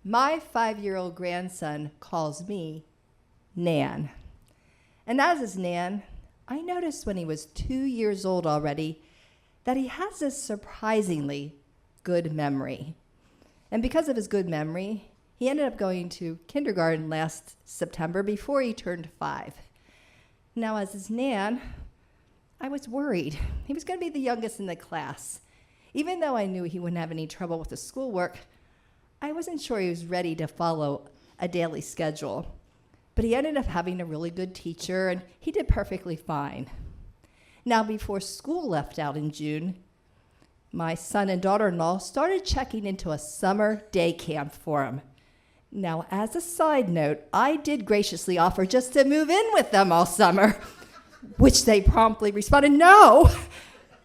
My 5-year-old grandson calls me Nan. And as his Nan, I noticed when he was 2 years old already that he has this surprisingly good memory. And because of his good memory, he ended up going to kindergarten last September before he turned 5. Now, as his Nan, I was worried. He was going to be the youngest in the class. Even though I knew he wouldn't have any trouble with the schoolwork, I wasn't sure he was ready to follow a daily schedule. But he ended up having a really good teacher, and he did perfectly fine. Now, before school left out in June, my son and daughter-in-law started checking into a summer day camp for him. Now, as a side note, I did graciously offer just to move in with them all summer, which they promptly responded, no,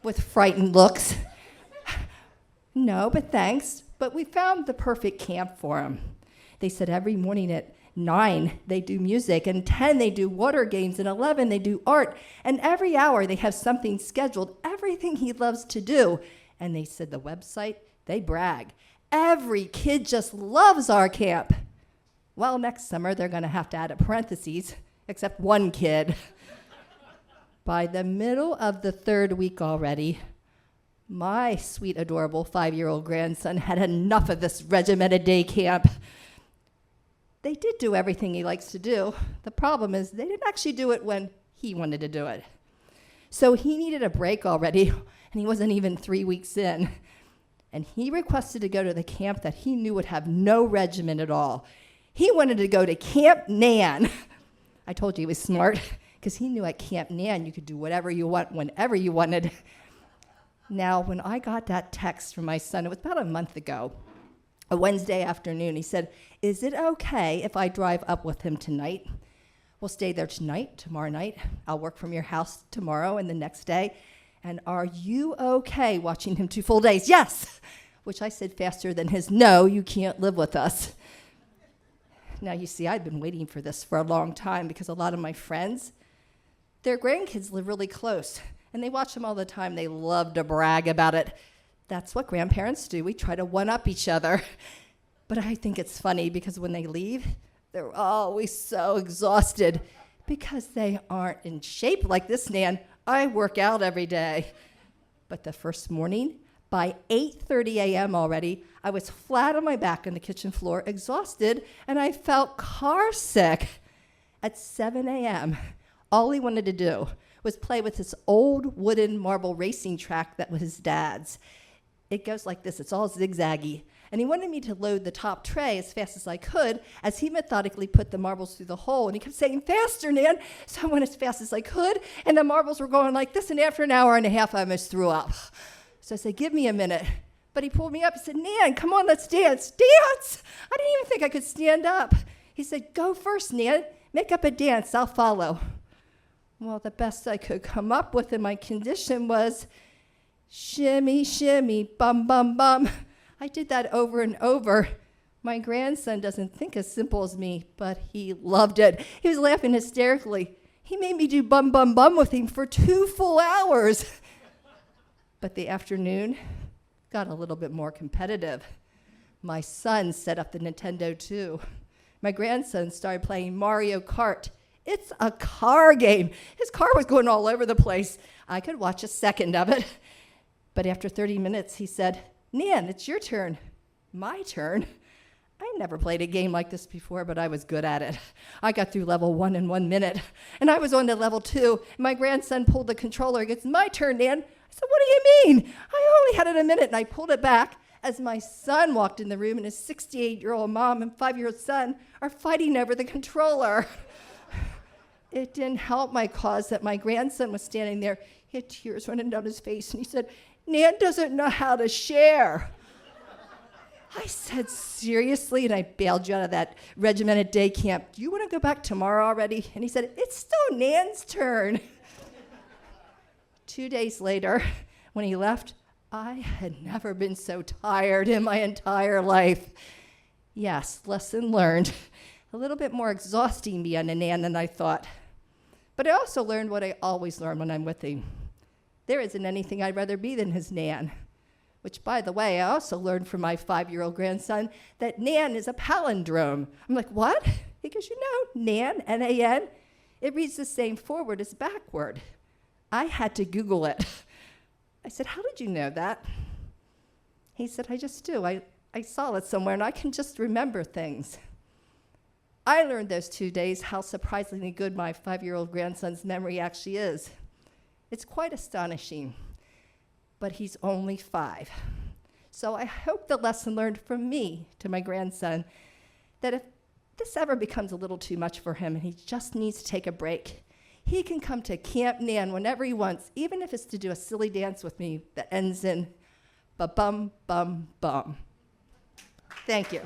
with frightened looks. No, but thanks. But we found the perfect camp for him. They said every morning at 9, they do music, and 10, they do water games, and 11, they do art, and every hour they have something scheduled, everything he loves to do. And they said the website, they brag. Every kid just loves our camp. Well, next summer, they're going to have to add a parentheses, except one kid. By the middle of the 3rd week already, my sweet, adorable 5-year-old grandson had enough of this regimented day camp. They did do everything he likes to do. The problem is they didn't actually do it when he wanted to do it. So he needed a break already, and he wasn't even 3 weeks in. And he requested to go to the camp that he knew would have no regimen at all. He wanted to go to Camp Nan. I told you he was smart, because he knew at Camp Nan you could do whatever you want, whenever you wanted. Now, when I got that text from my son, it was about a month ago, a Wednesday afternoon, he said, is it okay if I drive up with him tonight? We'll stay there tonight, tomorrow night. I'll work from your house tomorrow and the next day. And are you okay watching him 2 full days? Yes! Which I said faster than his, no, you can't live with us. Now, you see, I've been waiting for this for a long time because a lot of my friends, their grandkids live really close. And they watch them all the time. They love to brag about it. That's what grandparents do. We try to one-up each other. But I think it's funny because when they leave, they're always so exhausted because they aren't in shape like this, Nan. I work out every day. But the first morning, by 8:30 a.m. already, I was flat on my back on the kitchen floor, exhausted, and I felt car sick. At 7 a.m., all he wanted to do was play with this old wooden marble racing track that was his dad's. It goes like this. It's all zigzaggy. And he wanted me to load the top tray as fast as I could as he methodically put the marbles through the hole. And he kept saying, faster, Nan. So I went as fast as I could, and the marbles were going like this, and after an hour and a half, I almost threw up. So I said, give me a minute. But he pulled me up and said, Nan, come on, let's dance. Dance! I didn't even think I could stand up. He said, go first, Nan. Make up a dance. I'll follow. Well, the best I could come up with in my condition was shimmy, shimmy, bum, bum, bum. I did that over and over. My grandson doesn't think as simple as me, but he loved it. He was laughing hysterically. He made me do bum, bum, bum with him for 2 full hours. But the afternoon got a little bit more competitive. My son set up the Nintendo too. My grandson started playing Mario Kart. It's a car game. His car was going all over the place. I could watch a second of it. But after 30 minutes, he said, Nan, it's your turn. My turn? I never played a game like this before, but I was good at it. I got through level 1 in 1 minute, and I was on to level 2. My grandson pulled the controller. It's my turn, Nan. I said, what do you mean? I only had it a minute, and I pulled it back as my son walked in the room, and his 68-year-old mom and 5-year-old son are fighting over the controller. It didn't help my cause that my grandson was standing there. He had tears running down his face, and he said, Nan doesn't know how to share. I said, seriously? And I bailed you out of that regimented day camp. Do you want to go back tomorrow already? And he said, it's still Nan's turn. 2 days later, when he left, I had never been so tired in my entire life. Yes, lesson learned. A little bit more exhausting being a Nan than I thought. But I also learned what I always learn when I'm with him. There isn't anything I'd rather be than his Nan. which, by the way, I also learned from my 5-year-old grandson that Nan is a palindrome. I'm like, what? He goes, Nan, N-A-N, it reads the same forward as backward. I had to Google it. I said, how did you know that? He said, I just do. I saw it somewhere, and I can just remember things. I learned those 2 days how surprisingly good my 5-year-old grandson's memory actually is. It's quite astonishing, but he's only 5. So I hope the lesson learned from me to my grandson, that if this ever becomes a little too much for him and he just needs to take a break, he can come to Camp Nan whenever he wants, even if it's to do a silly dance with me that ends in ba-bum, bum, bum. Thank you.